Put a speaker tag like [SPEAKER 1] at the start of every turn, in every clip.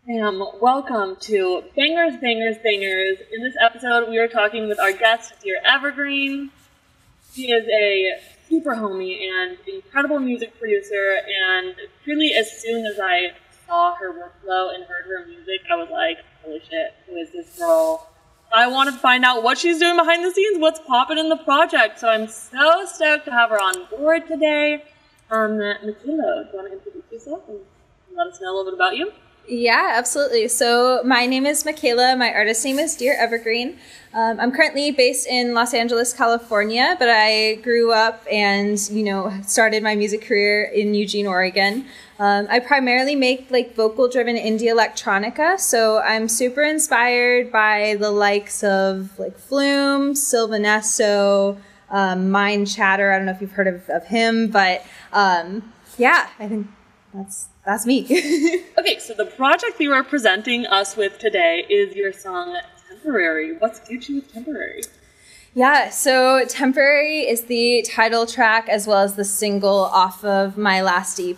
[SPEAKER 1] Welcome to Bangers, Bangers, Bangers. In this episode, we are talking with our guest, Dear Evergreen. She is a super homie and incredible music producer, and truly as soon as I saw her workflow and heard her music, I was like, holy shit, who is this girl? I want to find out what she's doing behind the scenes, what's popping in the project, so I'm so stoked to have her on board today. Michaela, do you want to introduce yourself and let us know a little bit about you?
[SPEAKER 2] Yeah, absolutely. So my name is Michaela. My artist name is Dear Evergreen. I'm currently based in Los Angeles, California, but I grew up and, started my music career in Eugene, Oregon. I primarily make vocal-driven indie electronica, so I'm super inspired by the likes of Flume, Sylvanesso, Mind Chatter. I don't know if you've heard of him, but yeah, I think that's me.
[SPEAKER 1] Okay, so the project you are presenting us with today is your song Temporary. What's Gucci with Temporary?
[SPEAKER 2] Yeah, so Temporary is the title track as well as the single off of my last EP.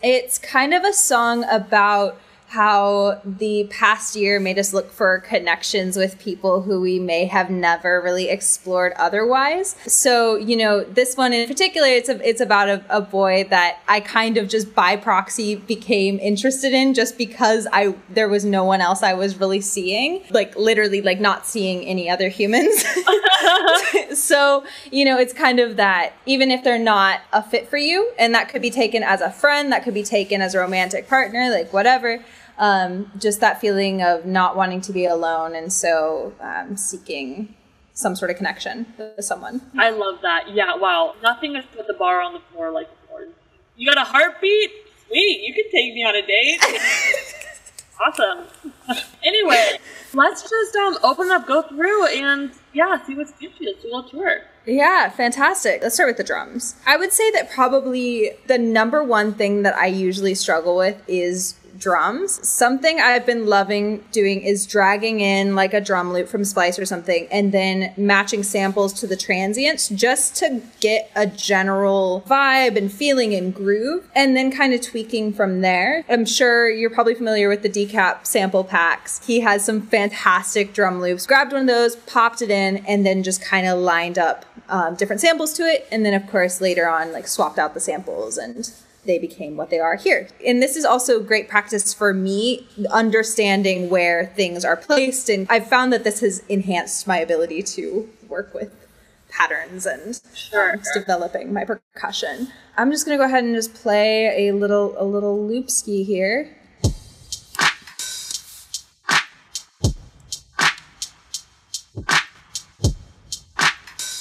[SPEAKER 2] It's kind of a song about how the past year made us look for connections with people who we may have never really explored otherwise. So, this one in particular, it's about a boy that I kind of just by proxy became interested in just because there was no one else I was really seeing, literally not seeing any other humans. So, it's kind of that even if they're not a fit for you, and that could be taken as a friend, that could be taken as a romantic partner, whatever. Just that feeling of not wanting to be alone, and so seeking some sort of connection with someone.
[SPEAKER 1] I love that. Yeah, wow. Nothing has put the bar on the floor like before. You got a heartbeat? Sweet, you can take me on a date. Awesome. Anyway, let's just open up, go through, and see what's Gucci. Let's do a little tour.
[SPEAKER 2] Yeah, fantastic. Let's start with the drums. I would say that probably the number one thing that I usually struggle with is drums. Something I've been loving doing is dragging in a drum loop from Splice or something and then matching samples to the transients just to get a general vibe and feeling and groove, and then kind of tweaking from there. I'm sure you're probably familiar with the Decap sample packs. He has some fantastic drum loops. Grabbed one of those, popped it in, and then just kind of lined up different samples to it, and then of course later on swapped out the samples and they became what they are here. And this is also great practice for me, understanding where things are placed. And I've found that this has enhanced my ability to work with patterns and developing my percussion. I'm just gonna go ahead and just play a little loop ski here.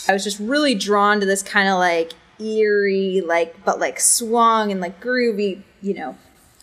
[SPEAKER 2] I was just really drawn to this kind of eerie, but swung and groovy,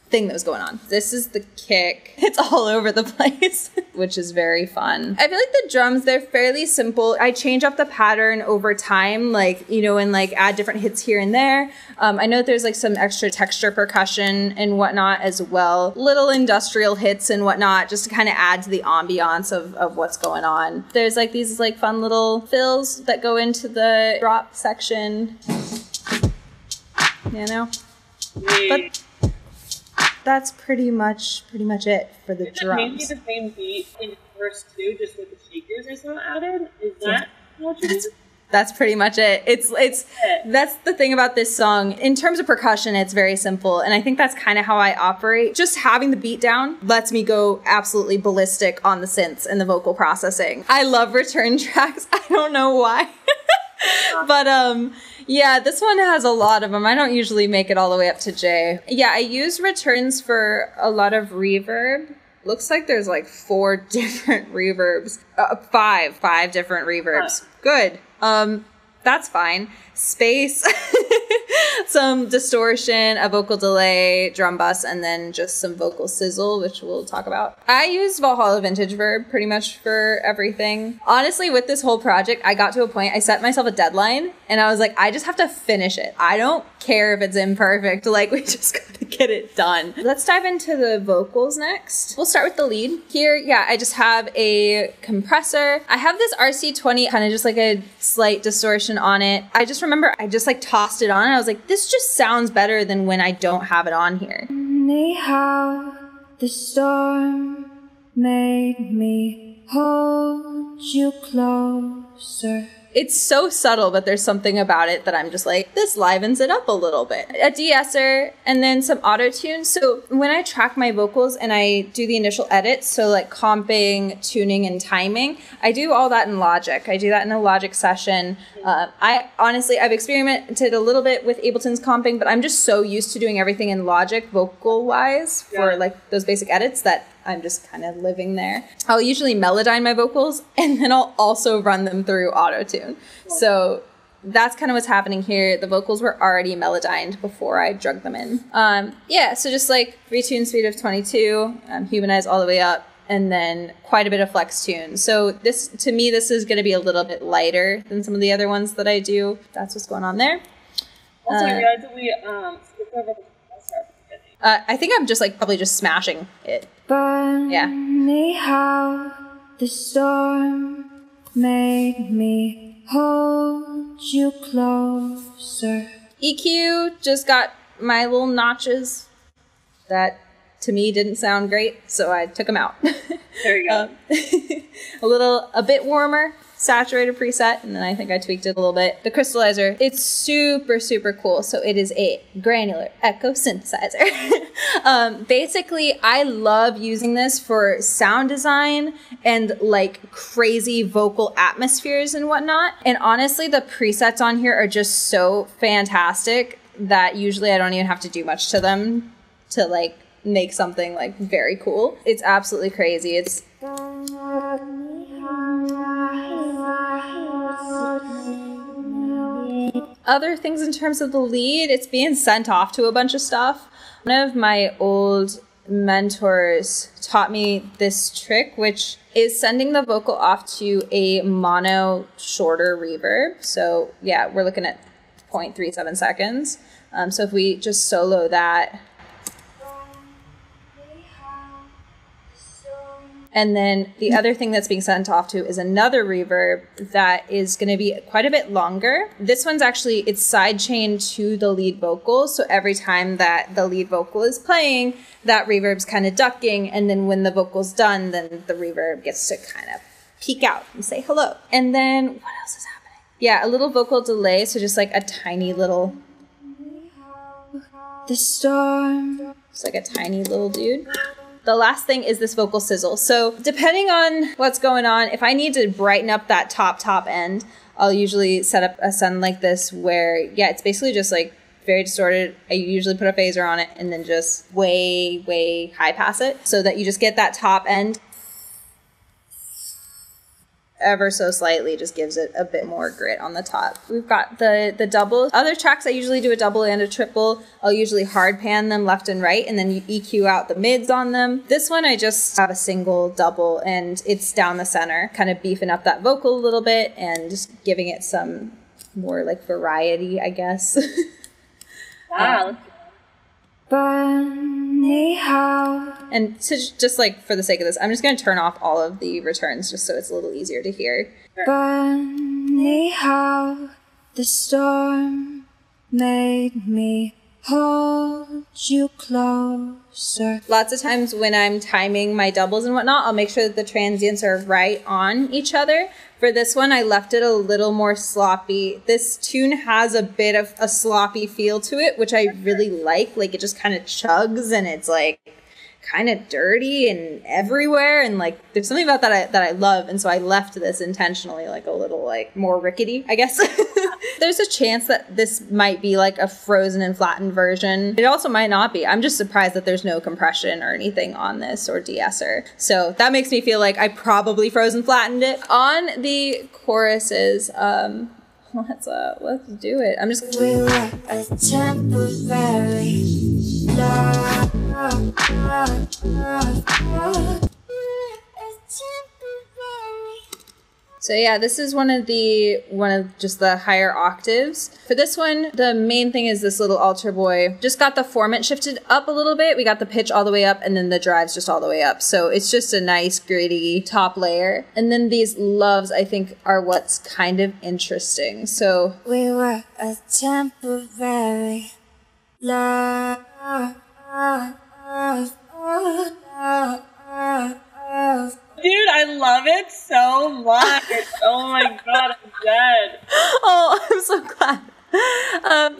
[SPEAKER 2] thing that was going on. This is the kick. It's all over the place, which is very fun. I feel like the drums, they're fairly simple. I change up the pattern over time, and add different hits here and there. I know there's some extra texture percussion and whatnot as well. Little industrial hits and whatnot, just to kind of add to the ambiance of what's going on. There's these fun little fills that go into the drop section. But that's pretty much it for the drums.
[SPEAKER 1] Maybe the same beat in verse 2, just with the shakers or something added. Is that what you did?
[SPEAKER 2] That's pretty much it. That's the thing about this song. In terms of percussion, it's very simple, and I think that's kind of how I operate. Just having the beat down lets me go absolutely ballistic on the synths and the vocal processing. I love return tracks. I don't know why. But yeah, this one has a lot of them. I don't usually make it all the way up to J. Yeah, I use returns for a lot of reverb. Looks like there's 4 different reverbs. 5 different reverbs. Good. That's fine. Space, some distortion, a vocal delay, drum bus, and then just some vocal sizzle, which we'll talk about. I use Valhalla Vintage Verb pretty much for everything. Honestly, with this whole project, I got to a point, I set myself a deadline, and I was like, I just have to finish it. I don't care if it's imperfect. We just gotta get it done. Let's dive into the vocals next. We'll start with the lead. Here, yeah, I just have a compressor. I have this RC20, kind of just a slight distortion on it. I just remember I just tossed it on and I was like, this just sounds better than when I don't have it on here.
[SPEAKER 3] They have
[SPEAKER 2] the storm made me hold you closer. It's so subtle, but there's something about it that I'm just like, this livens it up a little bit. A de-esser and then some auto-tune. So when I track my vocals and I do the initial edits, so like comping, tuning, and timing, I do all that in Logic. I do that in a Logic session. I've experimented a little bit with Ableton's comping, but I'm just so used to doing everything in Logic vocal-wise for like those basic edits that I'm just kind of living there. I'll usually melodyne my vocals and then I'll also run them through auto-tune. So that's kind of what's happening here. The vocals were already melodyned before I drug them in. So just like retune speed of 22, humanize all the way up, and then quite a bit of flex tune. So this, to me, this is going to be a little bit lighter than some of the other ones that I do. That's what's going on there.
[SPEAKER 1] Also, I realized that we skipped over the
[SPEAKER 2] I think I'm just like probably just smashing it.
[SPEAKER 3] Funny how the storm made me hold you closer.
[SPEAKER 2] EQ just got my little notches that to me didn't sound great, so I took them out.
[SPEAKER 1] There you go.
[SPEAKER 2] A bit warmer, saturated preset, and then I think I tweaked it a little bit. The crystallizer, it's super, super cool. So it is a granular echo synthesizer. Basically, I love using this for sound design and like crazy vocal atmospheres and whatnot. And honestly, the presets on here are just so fantastic that usually I don't even have to do much to them to like make something like very cool. It's absolutely crazy. It's other things in terms of the lead, it's being sent off to a bunch of stuff. One of my old mentors taught me this trick, which is sending the vocal off to a mono shorter reverb. So yeah, we're looking at 0.37 seconds. So if we just solo that, and then the other thing that's being sent off to is another reverb that is going to be quite a bit longer. This one's actually, it's sidechained to the lead vocal. So every time that the lead vocal is playing, that reverb's kind of ducking. And then when the vocal's done, then the reverb gets to kind of peek out and say hello. And then what else is happening? Yeah, a little vocal delay. So just like a tiny little,
[SPEAKER 3] The storm.
[SPEAKER 2] it's like a tiny little dude. The last thing is this vocal sizzle. So depending on what's going on, if I need to brighten up that top end, I'll usually set up a send like this where, yeah, it's basically just like very distorted. I usually put a phaser on it and then just way, way high pass it so that you just get that top end ever so slightly, just gives it a bit more grit on the top. We've got the double. Other tracks I usually do a double and a triple. I'll usually hard pan them left and right and then you EQ out the mids on them. This one I just have a single double and it's down the center, kind of beefing up that vocal a little bit and just giving it some more like variety, I guess.
[SPEAKER 1] Wow.
[SPEAKER 3] Funny how.
[SPEAKER 2] And to just like for the sake of this, I'm just going to turn off all of the returns just so it's a little easier to hear.
[SPEAKER 3] Funny how the storm made me hold you closer.
[SPEAKER 2] Lots of times when I'm timing my doubles and whatnot, I'll make sure that the transients are right on each other. For this one, I left it a little more sloppy. This tune has a bit of a sloppy feel to it, which I really like. Like it just kind of chugs and it's like kind of dirty and everywhere. And like there's something about that I love. And so I left this intentionally like a little like more rickety, I guess. There's a chance that this might be like a frozen and flattened version. It also might not be. I'm just surprised that there's no compression or anything on this or de-esser. So that makes me feel like I probably frozen flattened it. On the choruses, let's do it. I'm just
[SPEAKER 3] We were a temporary love.
[SPEAKER 2] So yeah, this is one of just the higher octaves. For this one, the main thing is this little altar boy. Just got the formant shifted up a little bit. We got the pitch all the way up and then the drives just all the way up. So it's just a nice gritty top layer. And then these loves, I think, are what's kind of interesting. So
[SPEAKER 3] We were a temporary love.
[SPEAKER 1] Dude, I love it so much. Oh my god, I'm dead.
[SPEAKER 2] Oh, I'm so glad.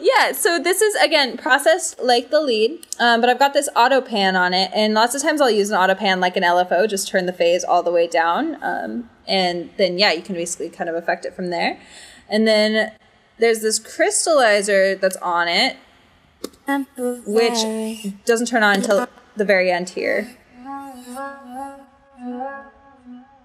[SPEAKER 2] Yeah, so this is, again, processed like the lead, but I've got this auto pan on it, and lots of times I'll use an auto pan like an LFO, just turn the phase all the way down, and then, yeah, you can basically kind of affect it from there. And then there's this crystallizer that's on it, which doesn't turn on until the very end here.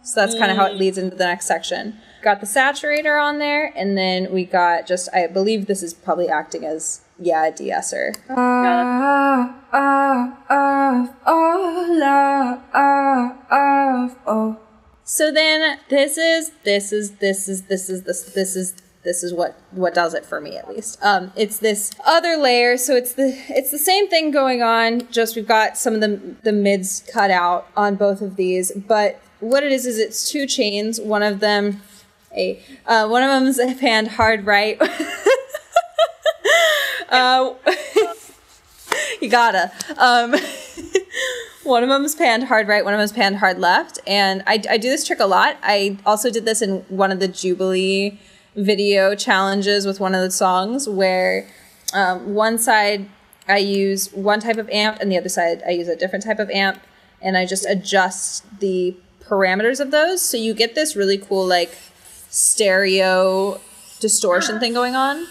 [SPEAKER 2] So that's kind of how it leads into the next section. Got the saturator on there, and then we got just, I believe this is probably acting as, yeah, a de-esser. So then this is what does it for me, at least. It's this other layer, so it's the same thing going on, just we've got some of the mids cut out on both of these, but what it is it's two chains. One of them is panned hard right. You gotta. One of them is panned hard right, one of them is panned hard left, and I do this trick a lot. I also did this in one of the Jubilee video challenges with one of the songs, where one side I use one type of amp and the other side I use a different type of amp, and I just adjust the parameters of those, so you get this really cool like stereo distortion thing going on.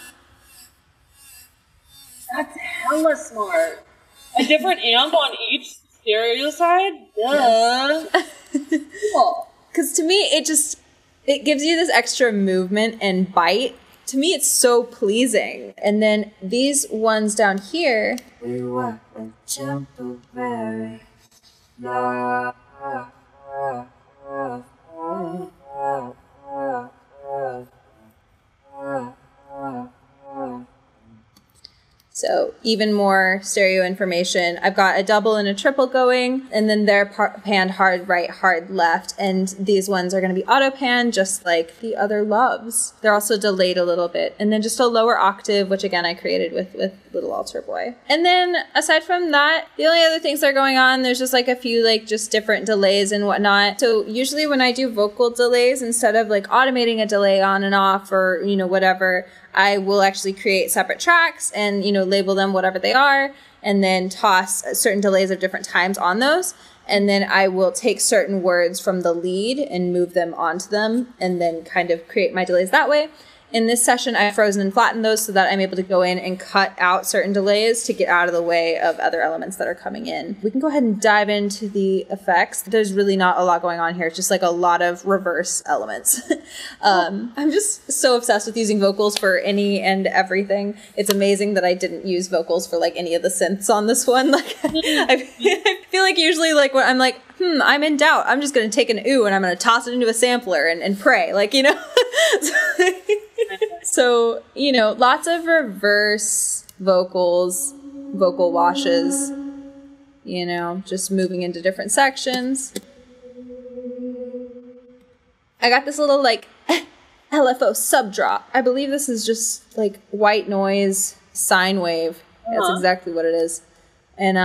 [SPEAKER 1] That's hella smart. A different amp on each stereo side? Duh. Cool.
[SPEAKER 2] Because to me, it gives you this extra movement and bite. To me, it's so pleasing. And then these ones down here.
[SPEAKER 3] We were a temporary love.
[SPEAKER 2] So even more stereo information. I've got a double and a triple going, and then they're panned hard right, hard left, and these ones are going to be auto panned just like the other loves. They're also delayed a little bit, and then just a lower octave, which again I created with Little Altar Boy. And then aside from that, the only other things that are going on, there's just like a few like just different delays and whatnot. So usually when I do vocal delays, instead of like automating a delay on and off or whatever, I will actually create separate tracks and, label them whatever they are, and then toss certain delays of different times on those. And then I will take certain words from the lead and move them onto them, and then kind of create my delays that way. In this session, I've frozen and flattened those so that I'm able to go in and cut out certain delays to get out of the way of other elements that are coming in. We can go ahead and dive into the effects. There's really not a lot going on here. It's just like a lot of reverse elements. I'm just so obsessed with using vocals for any and everything. It's amazing that I didn't use vocals for like any of the synths on this one. Like, I feel like usually like when I'm like, I'm in doubt, I'm just going to take an ooh and I'm going to toss it into a sampler and pray, So, lots of reverse vocals, vocal washes, just moving into different sections. I got this little like LFO sub drop. I believe this is just like white noise sine wave. That's exactly what it is. And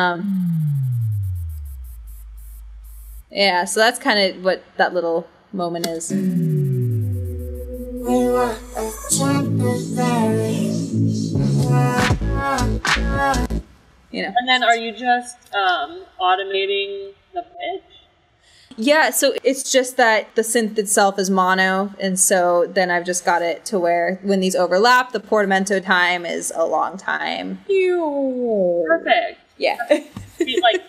[SPEAKER 2] yeah, so that's kind of what that little moment is.
[SPEAKER 3] We were a temporary love.
[SPEAKER 1] And then are you just automating the pitch?
[SPEAKER 2] Yeah, so it's just that the synth itself is mono, and so then I've just got it to where when these overlap, the portamento time is a long time.
[SPEAKER 1] Perfect.
[SPEAKER 2] Yeah.
[SPEAKER 1] Like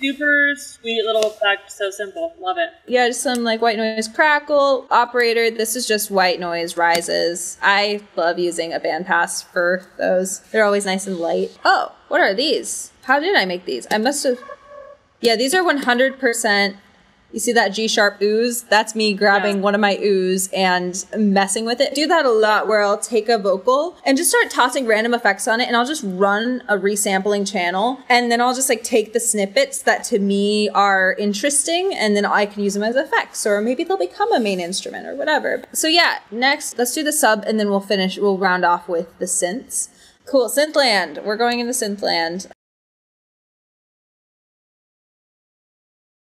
[SPEAKER 1] super sweet little effect, so simple. Love it.
[SPEAKER 2] Yeah, just some like white noise crackle operator. This is just white noise rises. I love using a bandpass for those. They're always nice and light. Oh, what are these? How did I make these? I must have... Yeah, these are 100%... You see that G-sharp ooze? That's me grabbing one of my ooze and messing with it. I do that a lot where I'll take a vocal and just start tossing random effects on it, and I'll just run a resampling channel, and then I'll just like take the snippets that to me are interesting, and then I can use them as effects, or maybe they'll become a main instrument or whatever. So yeah, next let's do the sub, and then we'll round off with the synths. Cool, Synthland. We're going into Synthland.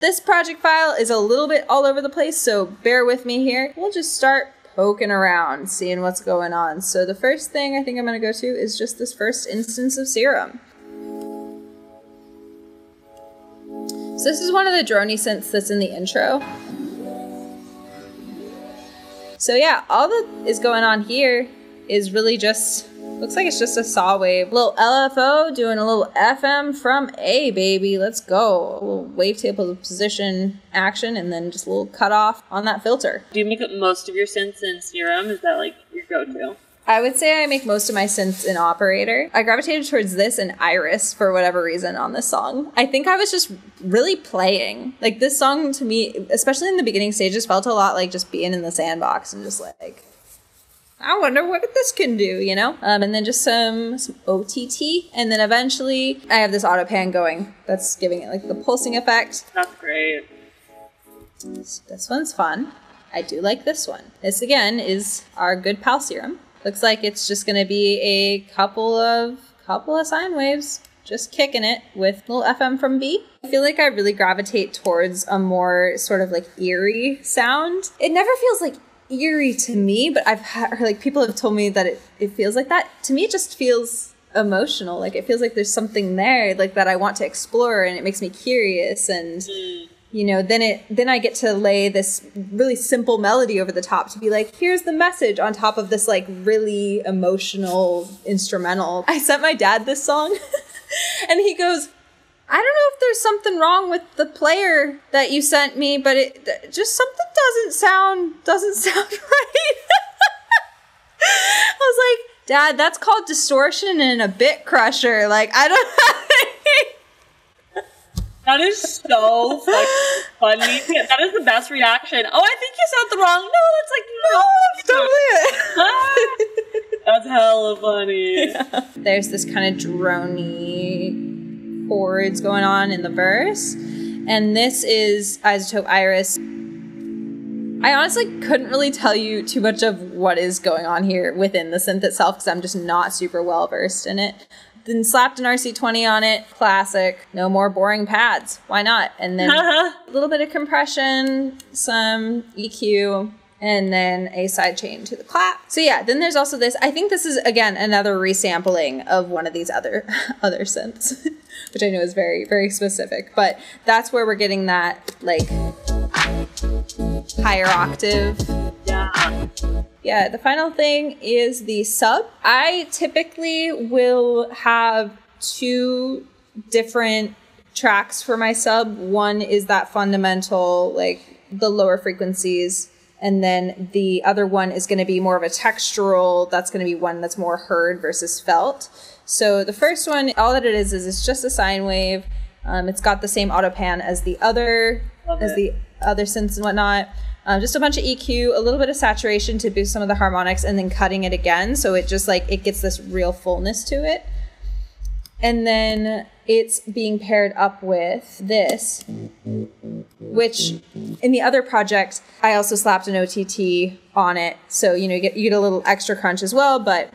[SPEAKER 2] This project file is a little bit all over the place, so bear with me here. We'll just start poking around, seeing what's going on. So the first thing I think I'm going to go to is just this first instance of Serum. So this is one of the drony synths that's in the intro. So yeah, all that is going on here is really just, looks like it's just a saw wave. Little LFO doing a little FM from A, baby. Let's go. A little wavetable position action and then just a little cut off on that filter.
[SPEAKER 1] Do you make most of your synths in Serum? Is that like your go-to?
[SPEAKER 2] I would say I make most of my synths in Operator. I gravitated towards this and Iris for whatever reason on this song. I think I was just really playing. Like this song to me, especially in the beginning stages, felt a lot like just being in the sandbox and just like, I wonder what this can do, you know? And then just some OTT. And then eventually I have this auto pan going. That's giving it like the pulsing effect.
[SPEAKER 1] That's great.
[SPEAKER 2] This one's fun. I do like this one. This again is our good pal Serum. Looks like it's just gonna be a couple of sine waves, just kicking it with a little FM from B. I feel like I really gravitate towards a more sort of like eerie sound. It never feels like eerie to me, but I've heard like people have told me that it feels like that. To me, it just feels emotional. Like it feels like there's something there like that I want to explore, and it makes me curious. And you know, then I get to lay this really simple melody over the top to be like, here's the message on top of this like really emotional instrumental. I sent my dad this song and he goes, I don't know if there's something wrong with the player that you sent me, but it just something doesn't sound right. I was like, Dad, that's called distortion and a bit crusher. Like, I don't
[SPEAKER 1] That is so fucking funny. That is the best reaction. Oh, I think you said the wrong. No, that's like, no, that's hella funny.
[SPEAKER 2] Yeah. There's this kind of drony chords going on in the verse. And this is Isotope Iris. I honestly couldn't really tell you too much of what is going on here within the synth itself because I'm just not super well versed in it. Then slapped an RC20 on it. Classic. No more boring pads. Why not? And then a little bit of compression, some EQ, and then a side chain to the clap. So yeah, then there's also this. I think this is, again, another resampling of one of these other synths, which I know is very, very specific. But that's where we're getting that, like, higher octave. Yeah, the final thing is the sub. I typically will have two different tracks for my sub. One is that fundamental, like the lower frequencies, and then the other one is going to be more of a textural. That's going to be one that's more heard versus felt. So the first one, all that it is it's just a sine wave. It's got the same auto pan as the other synths and whatnot. Just a bunch of EQ, a little bit of saturation to boost some of the harmonics, and then cutting it again. So it just like, it gets this real fullness to it. And then it's being paired up with this, which in the other project, I also slapped an OTT on it. So, you know, you get a little extra crunch as well. But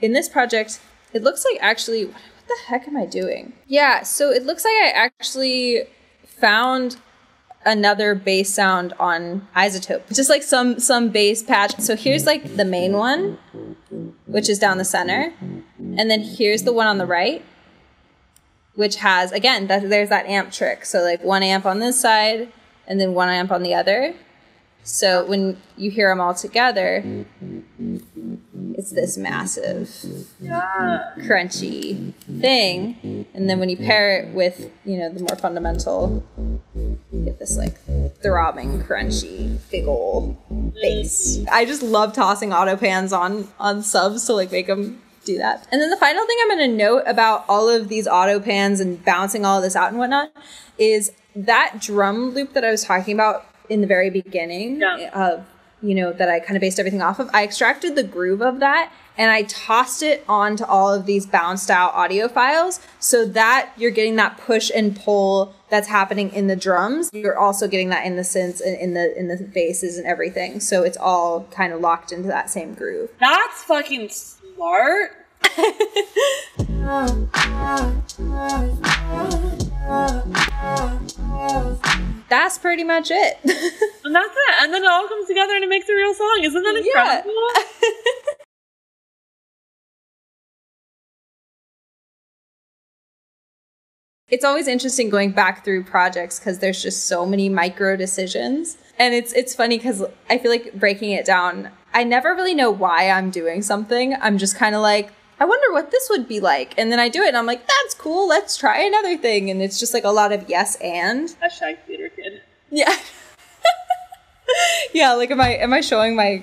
[SPEAKER 2] in this project, it looks like actually, what the heck am I doing? Yeah, so it looks like I actually found another bass sound on Isotope, just like some bass patch. So here's like the main one, which is down the center, and then here's the one on the right, which has, again, there's that amp trick. So like 1 amp on this side and then 1 amp on the other. So when you hear them all together, it's this massive, crunchy thing. And then when you pair it with, you know, the more fundamental, you get this like throbbing, crunchy, big ol' bass. I just love tossing auto pans on subs to like make them do that. And then the final thing I'm going to note about all of these auto pans and bouncing all of this out and whatnot is that drum loop that I was talking about in the very beginning of, you know, that I kind of based everything off of. I extracted the groove of that and I tossed it onto all of these bounced out audio files so that you're getting that push and pull that's happening in the drums. You're also getting that in the synths and in the basses and everything. So it's all kind of locked into that same groove.
[SPEAKER 1] That's fucking smart.
[SPEAKER 2] that's pretty much it.
[SPEAKER 1] And that's it. And then it all comes together and it makes a real song. Isn't that incredible?
[SPEAKER 2] Yeah. It's always interesting going back through projects because there's just so many micro decisions. And it's funny because I feel like breaking it down, I never really know why I'm doing something. I'm just kind of like, I wonder what this would be like. And then I do it and I'm like, that's cool. Let's try another thing. And it's just like a lot of yes and.
[SPEAKER 1] Hashtag theater kid.
[SPEAKER 2] Yeah. Yeah, like am I showing my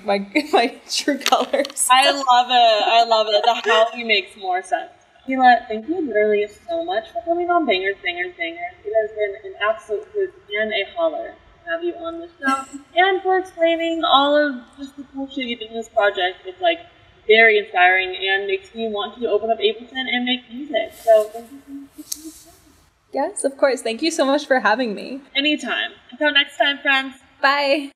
[SPEAKER 2] true colors?
[SPEAKER 1] I love it. The how makes more sense. Sheila, thank you literally so much for coming on Bangers. It has been an absolute hoot and a holler to have you on the show, and for explaining all of just the cool shit you did in this project. It's like very inspiring and makes me want to open up Ableton and make music. So thank you so much for coming.
[SPEAKER 2] Yes, of course. Thank you so much for having me.
[SPEAKER 1] Anytime. Until next time, friends.
[SPEAKER 2] Bye.